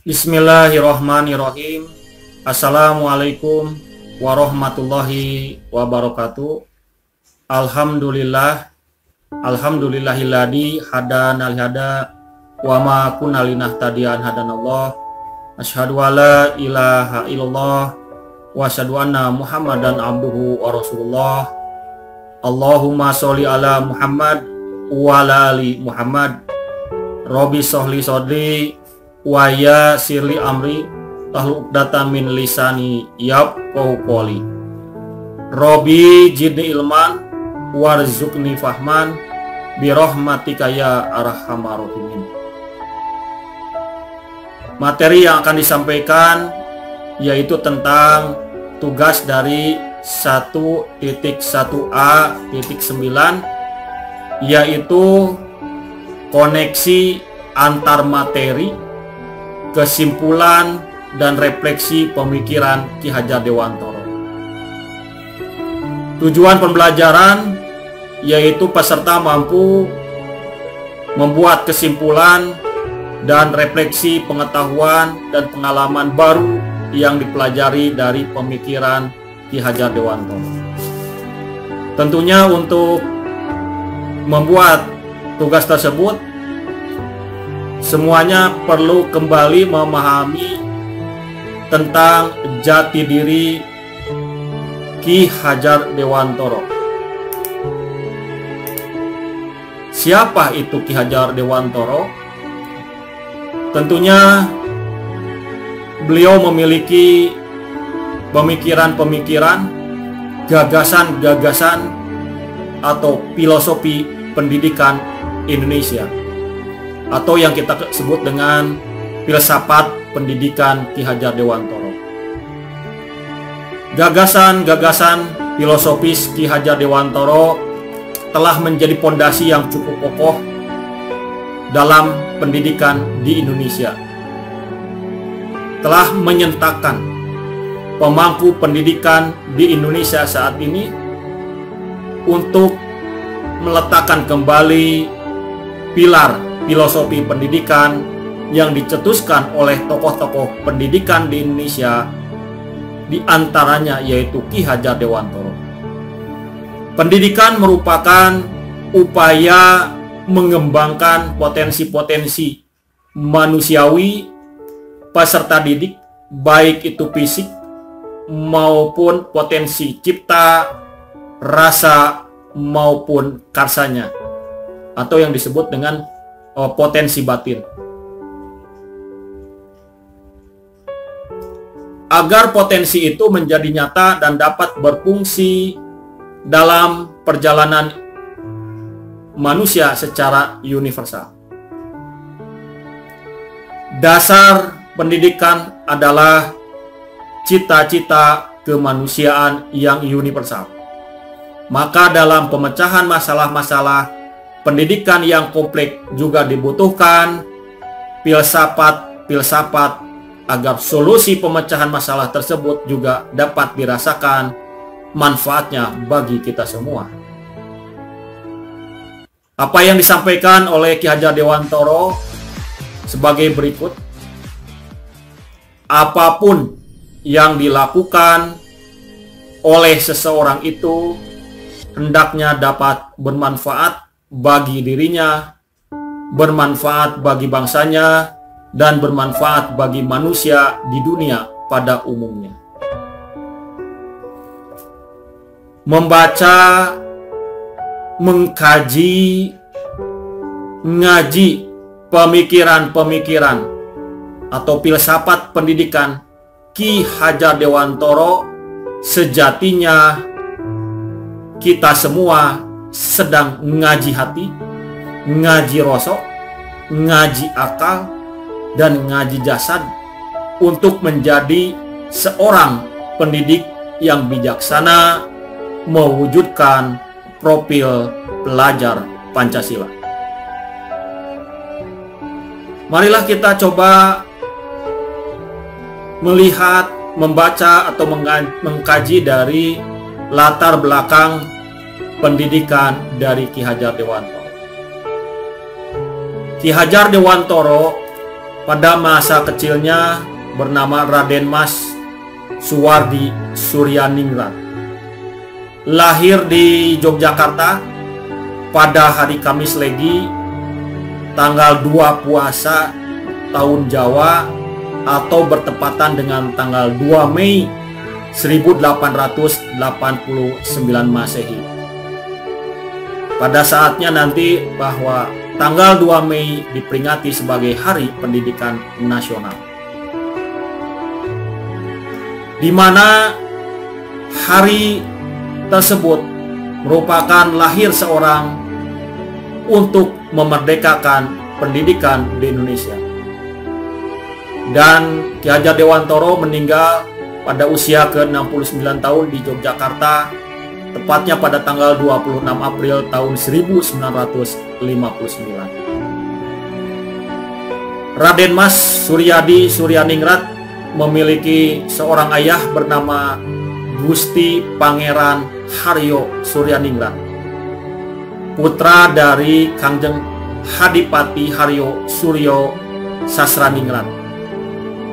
Bismillahirrahmanirrahim. Assalamualaikum warahmatullahi wabarakatuh. Alhamdulillahilladzi hadana lihada wa ma kunna linahtadiya hadanallah. Asyhadu alla ilaha illallah wa asyhadu anna Muhammadan abduhu wa rasulullah. Allahumma sholli ala Muhammad wa ala ali Muhammad. Robbi sholli sodri wa yassirli amri wahlul 'uqdatam min lisani yafqahu qawli. Robbi zidni ilman warzuqni fahman bi rahmatika ya arhamar rahimin. Materi yang akan disampaikan yaitu tentang tugas dari 1.1a.9, yaitu koneksi antar materi, kesimpulan dan refleksi pemikiran Ki Hajar Dewantoro. Tujuan pembelajaran yaitu peserta mampu membuat kesimpulan dan refleksi pengetahuan dan pengalaman baru yang dipelajari dari pemikiran Ki Hajar Dewantoro. Tentunya untuk membuat tugas tersebut, semuanya perlu kembali memahami tentang jati diri Ki Hajar Dewantoro. Siapa itu Ki Hajar Dewantoro? Tentunya beliau memiliki pemikiran-pemikiran, gagasan-gagasan atau filosofi pendidikan Indonesia, atau yang kita sebut dengan filsafat pendidikan Ki Hajar Dewantoro. Gagasan-gagasan filosofis Ki Hajar Dewantoro telah menjadi pondasi yang cukup kokoh dalam pendidikan di Indonesia. Telah menyentakan pemangku pendidikan di Indonesia saat ini untuk meletakkan kembali pilar filosofi pendidikan yang dicetuskan oleh tokoh-tokoh pendidikan di Indonesia, di antaranya yaitu Ki Hajar Dewantoro. Pendidikan merupakan upaya mengembangkan potensi-potensi manusiawi peserta didik, baik itu fisik maupun potensi cipta, rasa maupun karsanya, atau yang disebut dengan potensi batin. Agar potensi itu menjadi nyata dan dapat berfungsi dalam perjalanan manusia secara universal. Dasar pendidikan adalah cita-cita kemanusiaan yang universal. Maka dalam pemecahan masalah-masalah pendidikan yang kompleks juga dibutuhkan filsafat agar solusi pemecahan masalah tersebut juga dapat dirasakan manfaatnya bagi kita semua. Apa yang disampaikan oleh Ki Hajar Dewantoro sebagai berikut: apapun yang dilakukan oleh seseorang itu hendaknya dapat bermanfaat bagi dirinya, bermanfaat bagi bangsanya, dan bermanfaat bagi manusia di dunia pada umumnya. Membaca, mengkaji, ngaji pemikiran-pemikiran atau filsafat pendidikan Ki Hajar Dewantoro, sejatinya kita semua sedang ngaji hati, ngaji rosok, ngaji akal, dan ngaji jasad untuk menjadi seorang pendidik yang bijaksana, mewujudkan profil pelajar Pancasila. Marilah kita coba melihat, membaca atau mengkaji dari latar belakang pendidikan dari Ki Hajar Dewantoro. Ki Hajar Dewantoro pada masa kecilnya bernama Raden Mas Suwardi Suryaningrat. Lahir di Yogyakarta pada hari Kamis Legi tanggal 2 Puasa tahun Jawa atau bertepatan dengan tanggal 2 Mei 1889 Masehi. Pada saatnya nanti bahwa tanggal 2 Mei diperingati sebagai Hari Pendidikan Nasional, di mana hari tersebut merupakan lahir seorang untuk memerdekakan pendidikan di Indonesia. Dan Ki Hajar Dewantoro meninggal pada usia ke-69 tahun di Yogyakarta, tepatnya pada tanggal 26 April tahun 1959. Raden Mas Suryadi Suryaningrat memiliki seorang ayah bernama Gusti Pangeran Haryo Suryaningrat, putra dari Kangjeng Hadipati Haryo Suryo Sasraningrat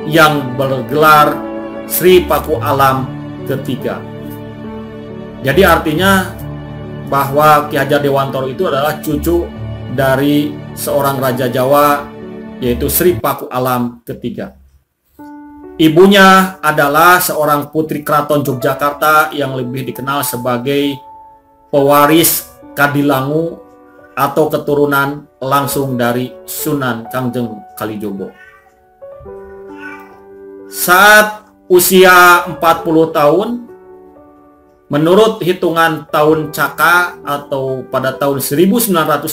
yang bergelar Sri Paku Alam ketiga. Jadi artinya bahwa Ki Hajar Dewantoro itu adalah cucu dari seorang Raja Jawa, yaitu Sri Paku Alam ketiga. Ibunya adalah seorang putri keraton Yogyakarta yang lebih dikenal sebagai pewaris Kadilangu atau keturunan langsung dari Sunan Kangjeng Kalijogo. Saat usia 40 tahun, menurut hitungan tahun Caka atau pada tahun 1922,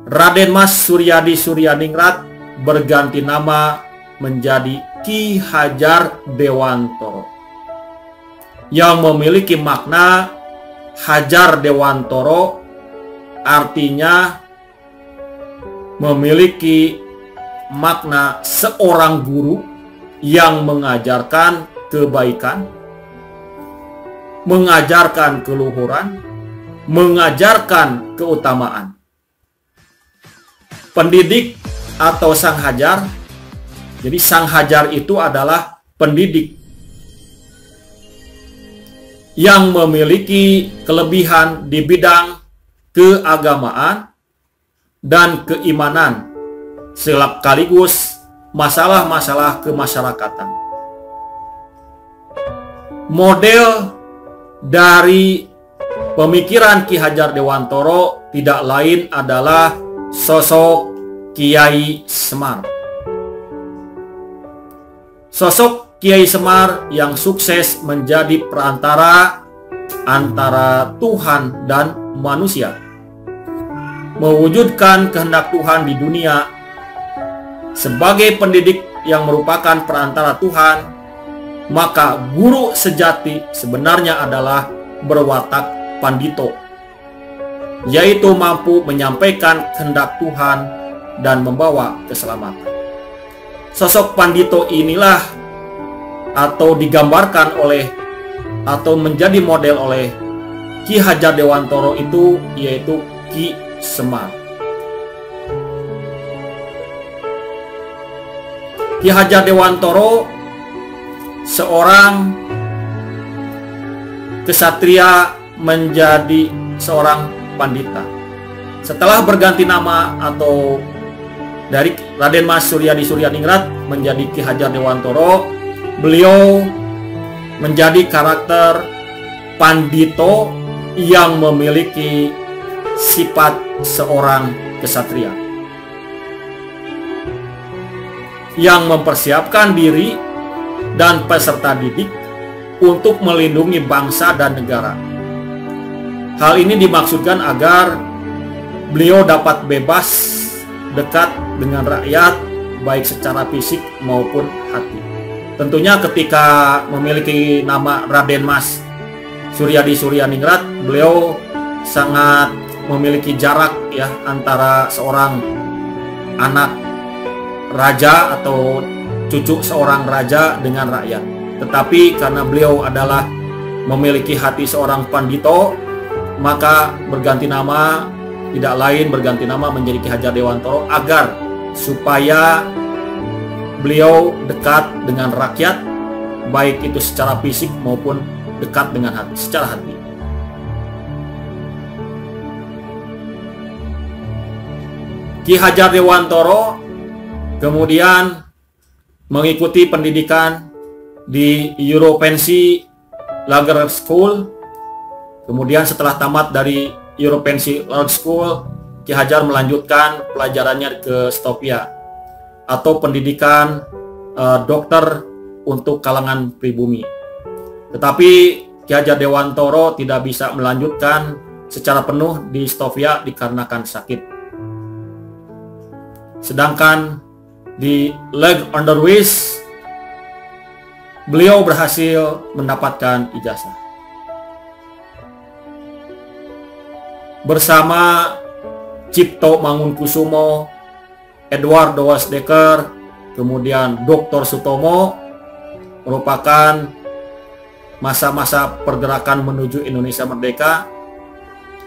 Raden Mas Suryadi Suryaningrat berganti nama menjadi Ki Hajar Dewantoro, yang memiliki makna Hajar Dewantoro artinya memiliki makna seorang guru yang mengajarkan kebaikan, mengajarkan keluhuran, mengajarkan keutamaan. Pendidik atau sang hajar, jadi sang hajar itu adalah pendidik yang memiliki kelebihan di bidang keagamaan dan keimanan, sekaligus masalah-masalah kemasyarakatan. Model dari pemikiran Ki Hajar Dewantoro tidak lain adalah sosok Kiai Semar. Sosok Kiai Semar yang sukses menjadi perantara antara Tuhan dan manusia, mewujudkan kehendak Tuhan di dunia. Sebagai pendidik yang merupakan perantara Tuhan, maka guru sejati sebenarnya adalah berwatak pandito, yaitu mampu menyampaikan kehendak Tuhan dan membawa keselamatan. Sosok pandito inilah atau digambarkan oleh atau menjadi model oleh Ki Hajar Dewantoro itu, yaitu Ki Semar. Ki Hajar Dewantoro seorang kesatria menjadi seorang pandita. Setelah berganti nama atau dari Raden Mas Suryadi Suryaningrat menjadi Ki Hajar Dewantoro, beliau menjadi karakter pandito yang memiliki sifat seorang kesatria, yang mempersiapkan diri dan peserta didik untuk melindungi bangsa dan negara. Hal ini dimaksudkan agar beliau dapat bebas dekat dengan rakyat, baik secara fisik maupun hati. Tentunya ketika memiliki nama Raden Mas Suryadi Suryaningrat, beliau sangat memiliki jarak ya antara seorang anak raja atau cucu seorang raja dengan rakyat. Tetapi karena beliau adalah memiliki hati seorang pandito, maka berganti nama, tidak lain berganti nama menjadi Ki Hajar Dewantoro agar supaya beliau dekat dengan rakyat, baik itu secara fisik maupun dekat dengan hati, secara hati. Ki Hajar Dewantoro kemudian mengikuti pendidikan di Europensi Lager School. Kemudian setelah tamat dari Europensi Lager School, Ki Hajar melanjutkan pelajarannya ke Stovia atau pendidikan dokter untuk kalangan pribumi. Tetapi Ki Hajar Dewantoro tidak bisa melanjutkan secara penuh di Stovia dikarenakan sakit. Sedangkan di Leg Onderwijs beliau berhasil mendapatkan ijazah. Bersama Cipto Mangunkusumo, Edward Dewasdeker, kemudian Dr. Sutomo, merupakan masa-masa pergerakan menuju Indonesia Merdeka.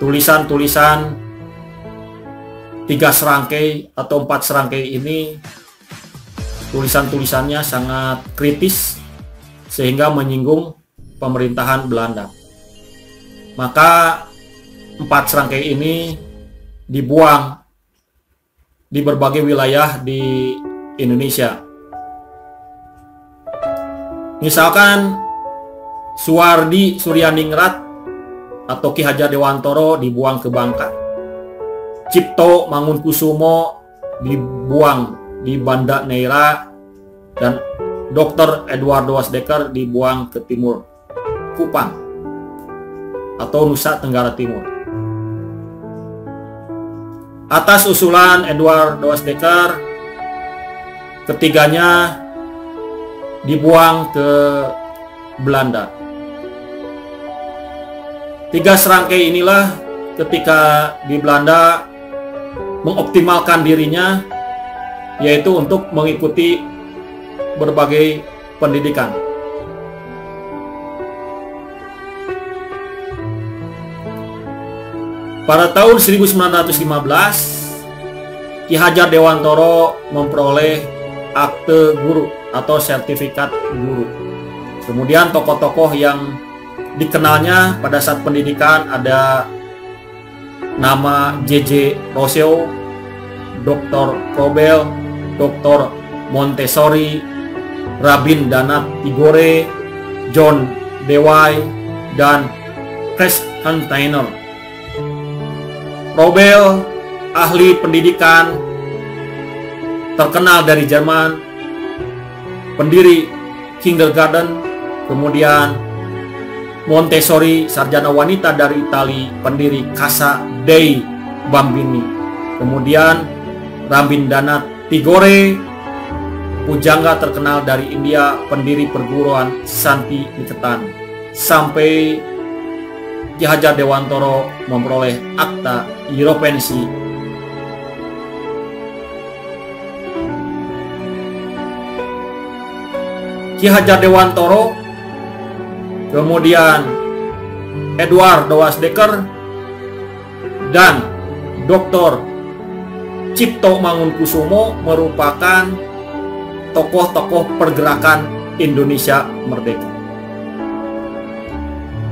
Tulisan-tulisan 3 serangkai atau 4 serangkai ini, tulisan-tulisannya sangat kritis sehingga menyinggung pemerintahan Belanda. Maka 4 serangkai ini dibuang di berbagai wilayah di Indonesia. Misalkan Suwardi Suryaningrat atau Ki Hajar Dewantoro dibuang ke Bangka. Cipto Mangunkusumo dibuang di Banda Neira, dan Dr. Edward Dewasdeker dibuang ke timur, Kupang atau Nusa Tenggara Timur. Atas usulan Edward Dewasdeker, ketiganya dibuang ke Belanda. 3 serangkai inilah ketika di Belanda mengoptimalkan dirinya, yaitu untuk mengikuti berbagai pendidikan. Pada tahun 1915, Ki Hajar Dewantoro memperoleh akte guru atau sertifikat guru. Kemudian tokoh-tokoh yang dikenalnya pada saat pendidikan ada nama J.J. Rousseau, Dr. Froebel, Dr. Montessori, Rabindranath Tagore, John Dewey, dan Christian. Froebel, ahli pendidikan terkenal dari Jerman, pendiri kindergarten. Kemudian Montessori, sarjana wanita dari Itali, pendiri Casa dei Bambini. Kemudian Rabindranath Tagore, pujangga terkenal dari India, pendiri perguruan Santi Niketan. Sampai Ki Hajar Dewantoro memperoleh akta Europensi. Ki Hajar Dewantoro, kemudian Edward Dewasdeker, dan Dr. Cipto Mangunkusumo merupakan tokoh-tokoh pergerakan Indonesia Merdeka.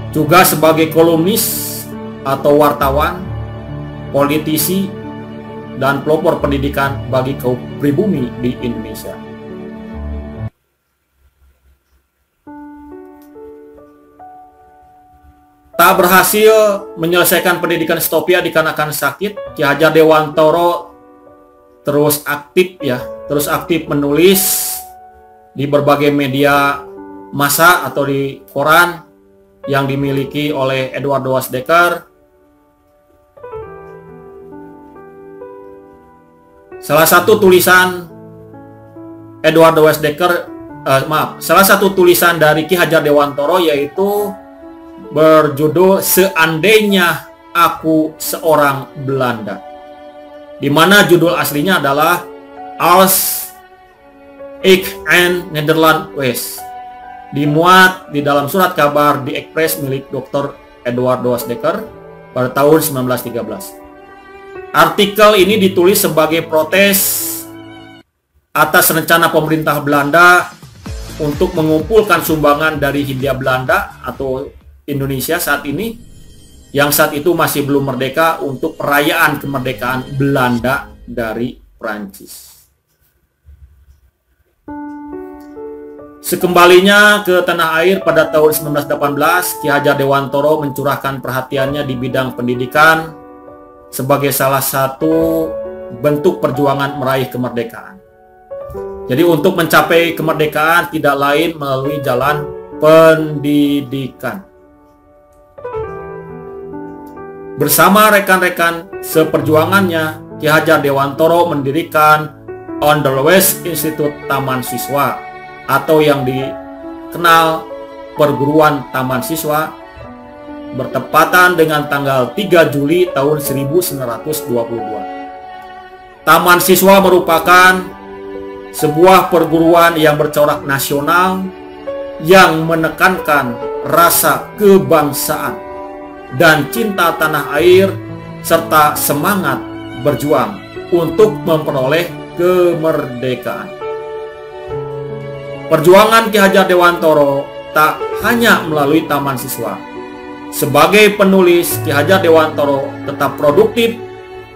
Juga sebagai kolumnis atau wartawan, politisi, dan pelopor pendidikan bagi kaum pribumi di Indonesia. Tak berhasil menyelesaikan pendidikan Stovia dikarenakan sakit, Ki Hajar Dewantoro terus aktif menulis di berbagai media massa atau di koran yang dimiliki oleh Edward Dewasdeker. Salah satu tulisan Edward Dewasdeker, salah satu tulisan dari Ki Hajar Dewantoro yaitu berjudul Seandainya Aku Seorang Belanda, di mana judul aslinya adalah Als ik een Nederland was, dimuat di dalam surat kabar di Express milik Dr. Edward Dewasdeker pada tahun 1913. Artikel ini ditulis sebagai protes atas rencana pemerintah Belanda untuk mengumpulkan sumbangan dari Hindia Belanda atau Indonesia saat ini, yang saat itu masih belum merdeka, untuk perayaan kemerdekaan Belanda dari Prancis. Sekembalinya ke tanah air pada tahun 1918, Ki Hajar Dewantoro mencurahkan perhatiannya di bidang pendidikan sebagai salah satu bentuk perjuangan meraih kemerdekaan. Jadi untuk mencapai kemerdekaan tidak lain melalui jalan pendidikan. Bersama rekan-rekan seperjuangannya, Ki Hajar Dewantoro mendirikan Onderwijs Instituut Taman Siswa, atau yang dikenal Perguruan Taman Siswa, bertepatan dengan tanggal 3 Juli tahun 1922. Taman Siswa merupakan sebuah perguruan yang bercorak nasional yang menekankan rasa kebangsaan dan cinta tanah air serta semangat berjuang untuk memperoleh kemerdekaan. Perjuangan Ki Hajar Dewantoro tak hanya melalui Taman Siswa. Sebagai penulis, Ki Hajar Dewantoro tetap produktif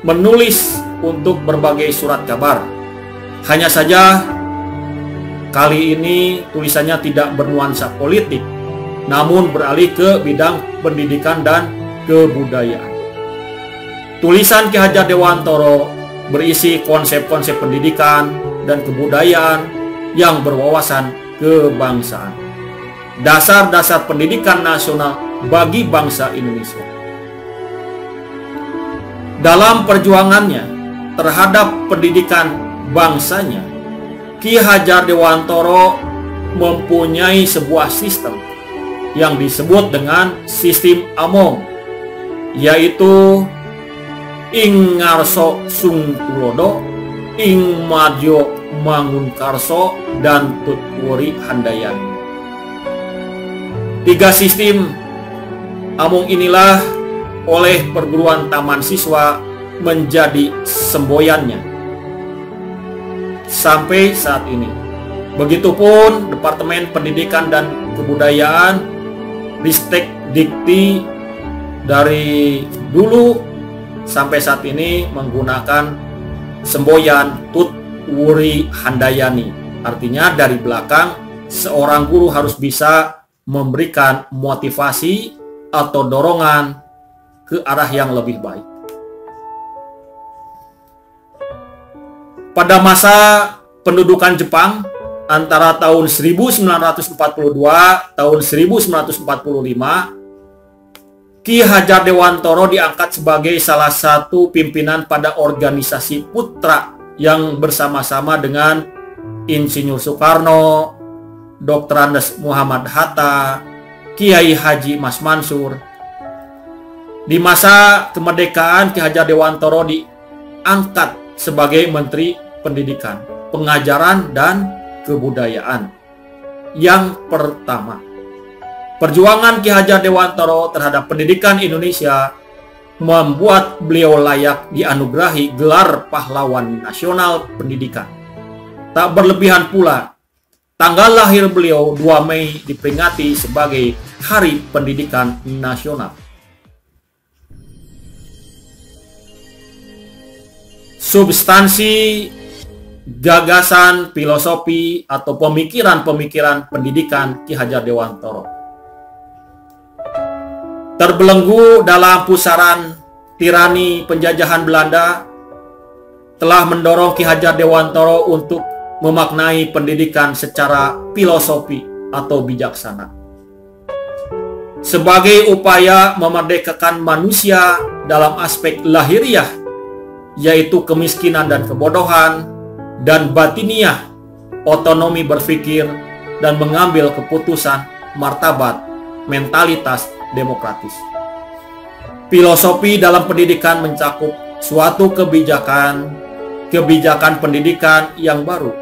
menulis untuk berbagai surat kabar. Hanya saja kali ini tulisannya tidak bernuansa politik, namun beralih ke bidang pendidikan dan kebudayaan. Tulisan Ki Hajar Dewantoro berisi konsep-konsep pendidikan dan kebudayaan yang berwawasan kebangsaan, dasar-dasar pendidikan nasional bagi bangsa Indonesia. Dalam perjuangannya terhadap pendidikan bangsanya, Ki Hajar Dewantoro mempunyai sebuah sistem yang disebut dengan sistem Among, yaitu ing ngarso sung tulodo, ing madyo mangunkarso, dan tutwuri handayani. 3 sistem Among inilah oleh perguruan Taman Siswa menjadi semboyannya sampai saat ini. Begitupun Departemen Pendidikan dan Kebudayaan, Ristek Dikti, dari dulu sampai saat ini menggunakan semboyan Tutwuri Handayani. Artinya dari belakang seorang guru harus bisa memberikan motivasi atau dorongan ke arah yang lebih baik. Pada masa pendudukan Jepang antara tahun 1942 tahun 1945, Ki Hajar Dewantoro diangkat sebagai salah satu pimpinan pada organisasi putra yang bersama-sama dengan Insinyur Soekarno, Dr. Andes Muhammad Hatta, Kiai Haji Mas Mansur. Di masa kemerdekaan, Ki Hajar Dewantoro diangkat sebagai Menteri Pendidikan, Pengajaran, dan Kebudayaan. Yang pertama, perjuangan Ki Hajar Dewantoro terhadap pendidikan Indonesia membuat beliau layak dianugerahi gelar Pahlawan Nasional Pendidikan. Tak berlebihan pula, tanggal lahir beliau 2 Mei diperingati sebagai Hari Pendidikan Nasional. Substansi, gagasan, filosofi, atau pemikiran-pemikiran pendidikan Ki Hajar Dewantoro terbelenggu dalam pusaran tirani penjajahan Belanda, telah mendorong Ki Hajar Dewantoro untuk memaknai pendidikan secara filosofi atau bijaksana sebagai upaya memerdekakan manusia dalam aspek lahiriah, yaitu kemiskinan dan kebodohan, dan batiniah, otonomi berpikir dan mengambil keputusan, martabat, mentalitas demokratis. Filosofi dalam pendidikan mencakup suatu kebijakan pendidikan yang baru,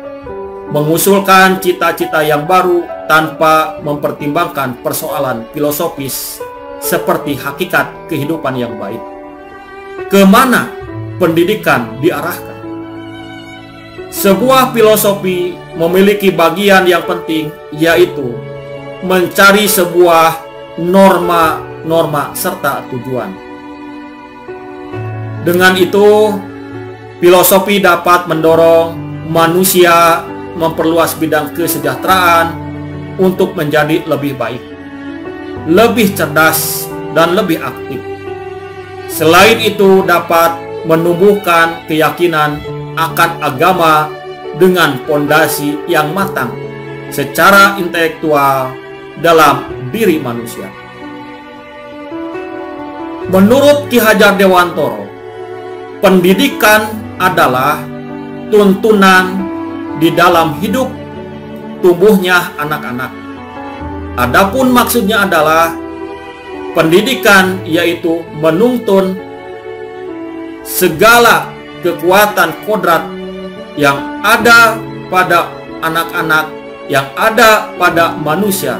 mengusulkan cita-cita yang baru tanpa mempertimbangkan persoalan filosofis seperti hakikat kehidupan yang baik. Kemana pendidikan diarahkan? Sebuah filosofi memiliki bagian yang penting, yaitu mencari sebuah norma-norma serta tujuan. Dengan itu, filosofi dapat mendorong manusia memperluas bidang kesejahteraan untuk menjadi lebih baik, lebih cerdas, dan lebih aktif. Selain itu, dapat menumbuhkan keyakinan akan agama dengan fondasi yang matang secara intelektual dalam diri manusia. Menurut Ki Hajar Dewantoro, pendidikan adalah tuntunan di dalam hidup tumbuhnya anak-anak. Adapun maksudnya adalah pendidikan yaitu menuntun segala kekuatan kodrat yang ada pada anak-anak, yang ada pada manusia,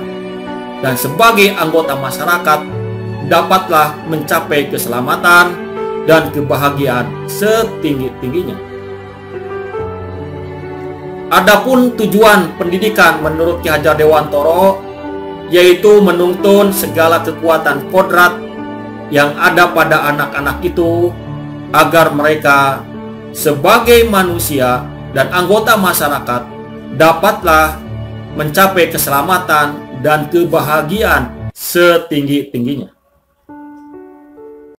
dan sebagai anggota masyarakat dapatlah mencapai keselamatan dan kebahagiaan setinggi-tingginya. Adapun tujuan pendidikan menurut Ki Hajar Dewantoro yaitu menuntun segala kekuatan kodrat yang ada pada anak-anak itu agar mereka sebagai manusia dan anggota masyarakat dapatlah mencapai keselamatan dan kebahagiaan setinggi-tingginya.